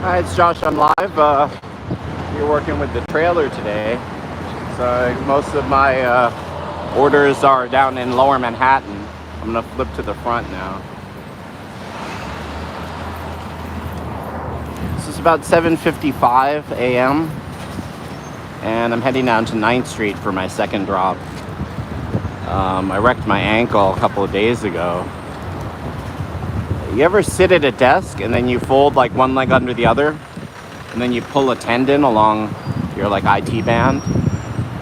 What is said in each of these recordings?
Hi, it's Josh. I'm live. We're working with the trailer today. So most of my orders are down in Lower Manhattan. I'm gonna flip to the front now. This is about 7:55 a.m. and I'm heading down to 9th Street for my second drop. I wrecked my ankle a couple of days ago. You ever sit at a desk and then you fold like one leg under the other and then you pull a tendon along your like IT band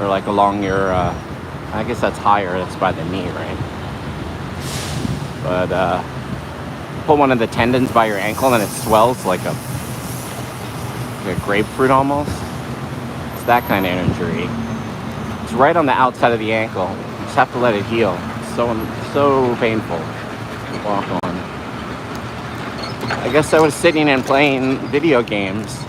or like along your I guess that's higher, that's by the knee, right? But pull one of the tendons by your ankle and it swells like a grapefruit almost. It's that kind of injury. It's right on the outside of the ankle. You just have to let it heal. It's so painful to walk on. I guess I was sitting and playing video games,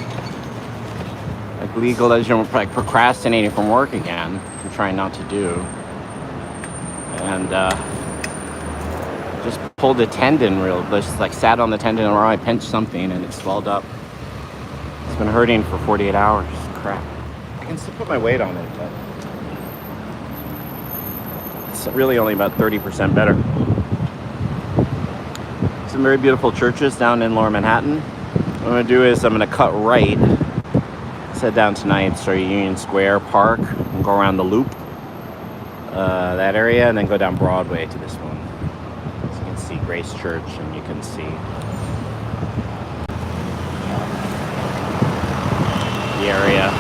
like League of Legends, like procrastinating from work again, I'm trying not to do, and just pulled a tendon just like sat on the tendon or I pinched something and it swelled up. It's been hurting for 48 hours. Crap. I can still put my weight on it, but it's really only about 30% better. Some very beautiful churches down in Lower Manhattan. What I'm going to do is I'm going to cut right, head down tonight, start at Union Square Park, and go around the loop, that area, and then go down Broadway to this one. So you can see Grace Church, and you can see the area.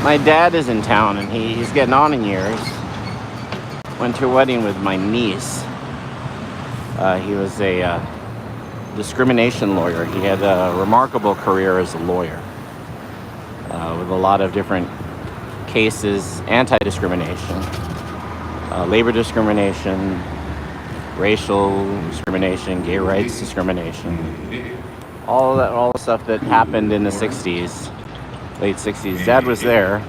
My dad is in town, and he's getting on in years. Went to a wedding with my niece. He was a discrimination lawyer. He had a remarkable career as a lawyer with a lot of different cases, anti-discrimination, labor discrimination, racial discrimination, gay rights discrimination, all the stuff that happened in the 60s, late 60s. Dad was there,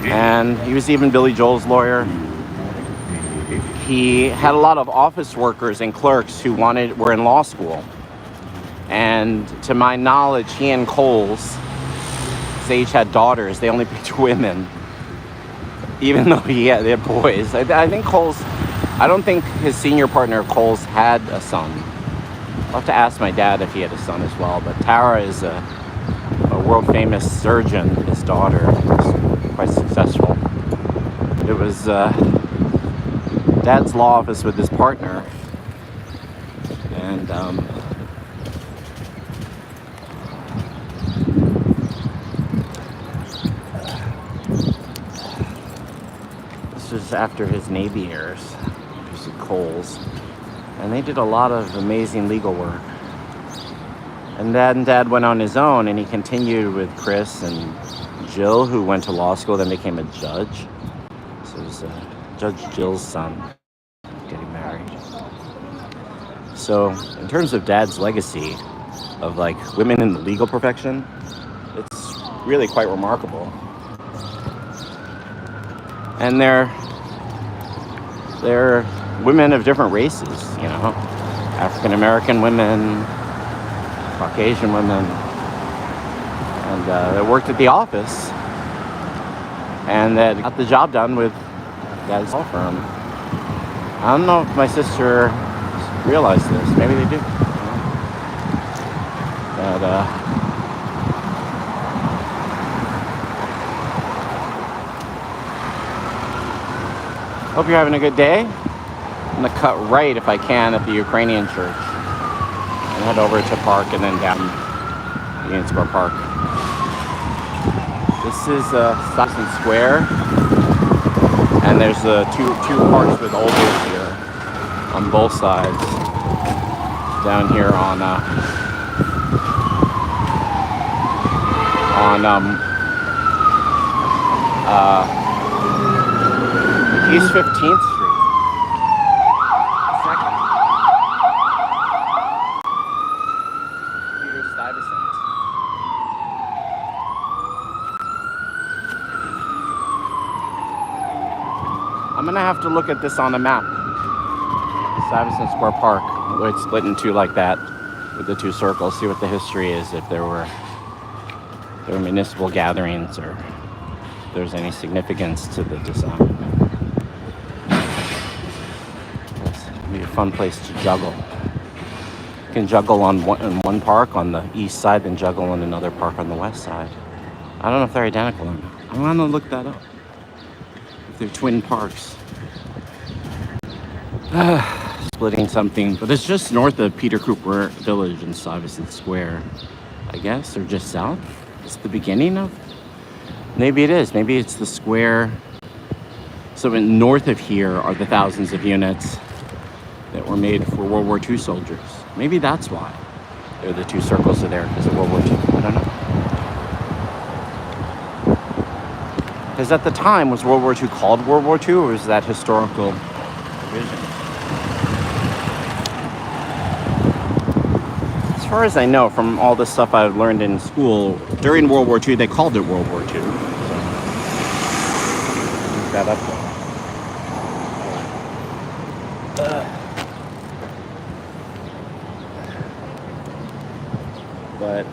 and he was even Billy Joel's lawyer. He had a lot of office workers and clerks who were in law school. And to my knowledge, he and Coles, they each had daughters. They only picked women, even though they had boys. I think Coles, I don't think his senior partner Coles had a son. I'll have to ask my dad if he had a son as well. But Tara is a world famous surgeon. His daughter was quite successful. It was Dad's law office with his partner, and this was after his Navy years. He was at Coles, and they did a lot of amazing legal work. And Dad went on his own, and he continued with Chris and Jill, who went to law school, then became a judge. So it was Judge Jill's son getting married. So in terms of Dad's legacy of like women in the legal profession, it's really quite remarkable. And they're women of different races, you know, African American women, Caucasian women, and they worked at the office and that got the job done with Dad's law firm. I don't know if my sister realized this. Maybe they do. But hope you're having a good day. I'm gonna cut right if I can at the Ukrainian church and head over to Park and then down Union Square Park. This is Stuyvesant Square. And there's two parks with ovals here on both sides. Down here on East 15th Street. Second. Peter Stuyvesant. I'm gonna have to look at this on a map. Stuyvesant Square Park, where it's split in two like that. with the two circles, see what the history is, if there were municipal gatherings or if there's any significance to the design. It's be a fun place to juggle. You can juggle in one park on the east side, then juggle in another park on the west side. I don't know if they're identical or not. I want to look that up. If they're twin parks. Splitting something, but it's just north of Peter Cooper Village in Stuyvesant Square, I guess, or just south. It's the beginning of. Maybe it is. Maybe it's the square. So north of here are the thousands of units that were made for World War II soldiers. Maybe that's why the two circles are there, because of World War II. I don't know. Because at the time, was World War II called World War II, or was that historical division? As far as I know, from all the stuff I've learned in school, during World War II, they called it World War II. So, look that up there. But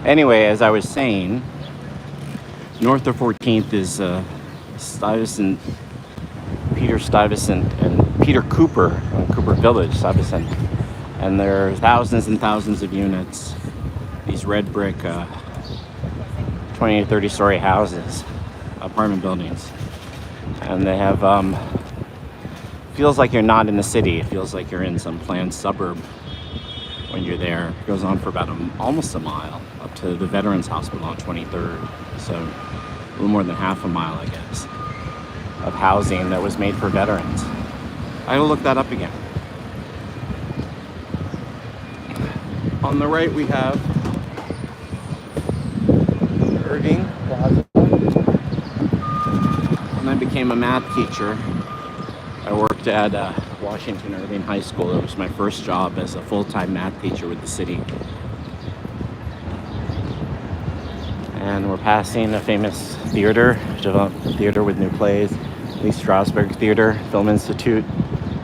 anyway, as I was saying, north of 14th is Stuyvesant, Peter Stuyvesant, and Peter Cooper, Cooper Village, Stuyvesant. And there are thousands and thousands of units, these red brick 20 to 30 story houses, apartment buildings. And they have, feels like you're not in the city. It feels like you're in some planned suburb when you're there. It goes on for about almost a mile up to the Veterans Hospital on 23rd. So a little more than half a mile, I guess, of housing that was made for veterans. I will look that up again. On the right we have Irving Plaza. When I became a math teacher, I worked at Washington Irving High School. It was my first job as a full-time math teacher with the city. And we're passing a famous theater, developed theater with new plays, Lee Strasberg Theater, Film Institute.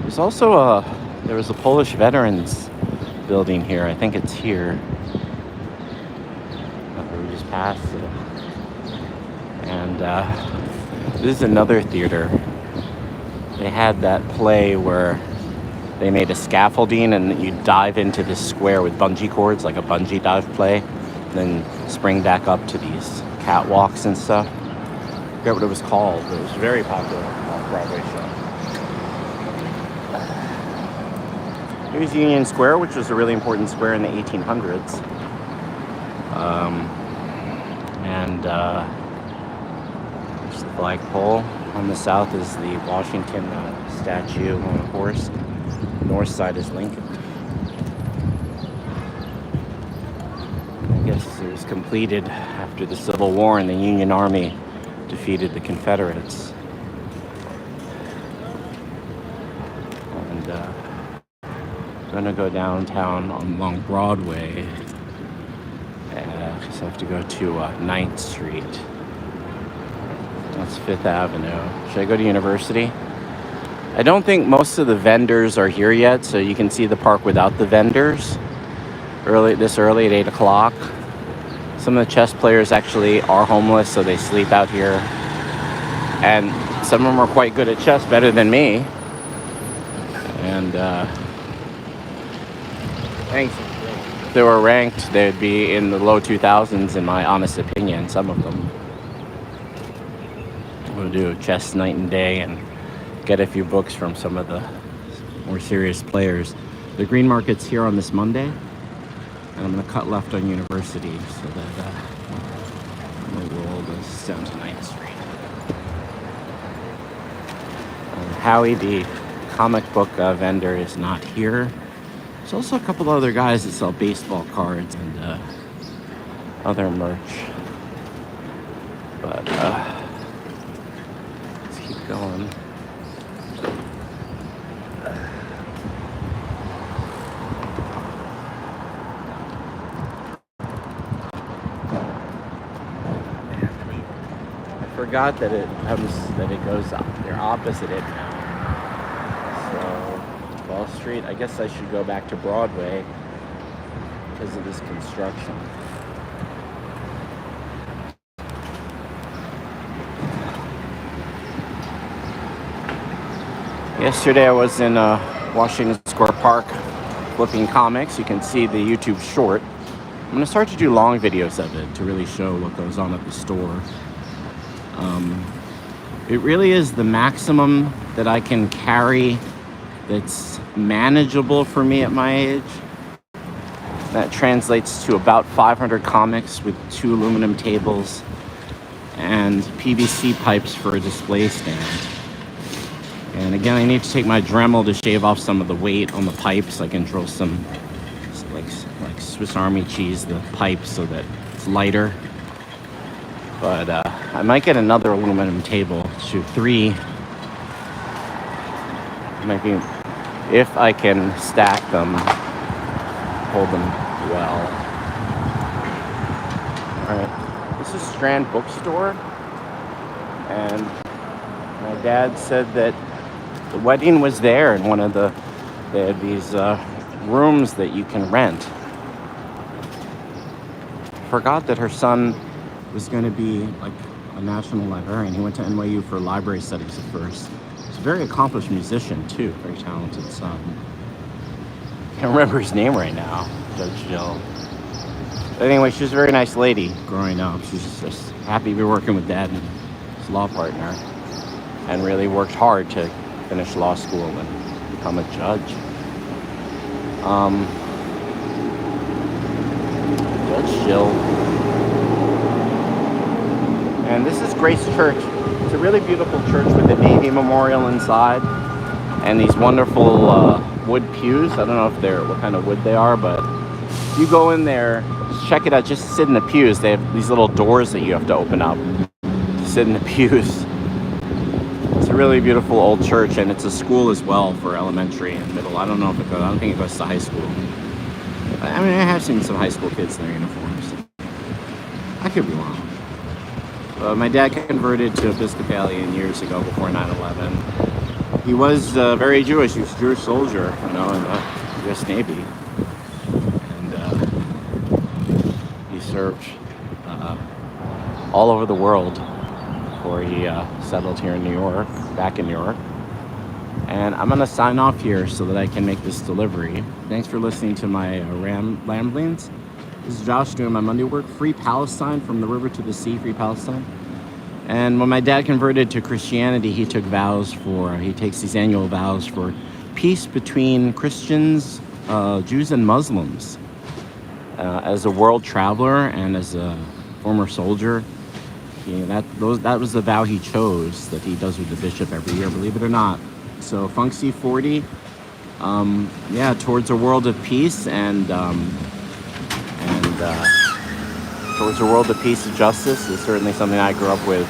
There's also there was a Polish veterans building here. I think it's here. We just passed it. And this is another theater. They had that play where they made a scaffolding and you dive into this square with bungee cords, like a bungee dive play, and then spring back up to these catwalks and stuff. I forget what it was called, but it was very popular Broadway show. Here's Union Square, which was a really important square in the 1800s. There's the flagpole. On the south is the Washington statue on a horse. North side is Lincoln. I guess it was completed after the Civil War and the Union Army defeated the Confederates. And I'm gonna go downtown along Broadway. So I have to go to 9th Street. That's 5th Avenue. Should I go to University? I don't think most of the vendors are here yet, so you can see the park without the vendors. This early at 8 o'clock. Some of the chess players actually are homeless, so they sleep out here. And some of them are quite good at chess, better than me. And thanks. If they were ranked, they'd be in the low 2000s, in my honest opinion, some of them. We'll do chess night and day and get a few books from some of the more serious players. The green market's here on this Monday, and I'm going to cut left on University so that we'll roll this down to 9th Street. Howie, the comic book vendor, is not here. There's also a couple other guys that sell baseball cards and other merch. But let's keep going. I forgot that it goes up. They're opposite it now. So Wall Street. I guess I should go back to Broadway because of this construction. Yesterday I was in Washington Square Park flipping comics. You can see the YouTube short. I'm going to start to do long videos of it to really show what goes on at the store. It really is the maximum that I can carry that's manageable for me at my age. That translates to about 500 comics with 2 aluminum tables and PVC pipes for a display stand. And again, I need to take my Dremel to shave off some of the weight on the pipes. I can drill some like Swiss Army cheese the pipe so that it's lighter. But I might get another aluminum table to 3. Maybe if I can stack them, hold them well. Alright, this is Strand Bookstore. And my dad said that the wedding was there in one of they had these rooms that you can rent. Forgot that her son was going to be like a national librarian. He went to NYU for library studies at first. He's a very accomplished musician too, very talented son. Can't remember his name right now, Judge Jill. But anyway, she was a very nice lady growing up. She's just happy to be working with Dad and his law partner, and really worked hard to finish law school and become a judge. Judge Jill. And this is Grace Church. It's a really beautiful church with a Navy memorial inside and these wonderful wood pews. I don't know if they're what kind of wood they are, but if you go in there, just check it out. Just sit in the pews. They have these little doors that you have to open up to sit in the pews. It's a really beautiful old church, and it's a school as well for elementary and middle. I don't know if it goes. I don't think it goes to high school. I mean, I have seen some high school kids in their uniforms. I could be wrong. My dad converted to Episcopalian years ago before 9/11. He was very Jewish. He was a Jewish soldier, in the U.S. Navy, and he served all over the world before he settled here in New York, back in New York. And I'm gonna sign off here so that I can make this delivery. Thanks for listening to my ramblings. This is Josh doing my Monday work. Free Palestine, from the river to the sea, free Palestine. And when my dad converted to Christianity, he takes these annual vows for peace between Christians, Jews, and Muslims. As a world traveler and as a former soldier, that was the vow he chose, that he does with the bishop every year, believe it or not. So Funksy 40, towards a world of peace and towards a world of peace and justice is certainly something I grew up with.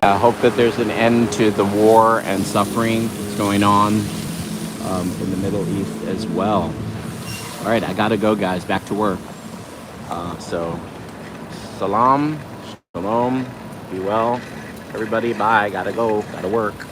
I hope that there's an end to the war and suffering that's going on in the Middle East as well. All right, I gotta go, guys. Back to work. Salam, shalom, be well. Everybody, bye. Gotta go. Gotta work.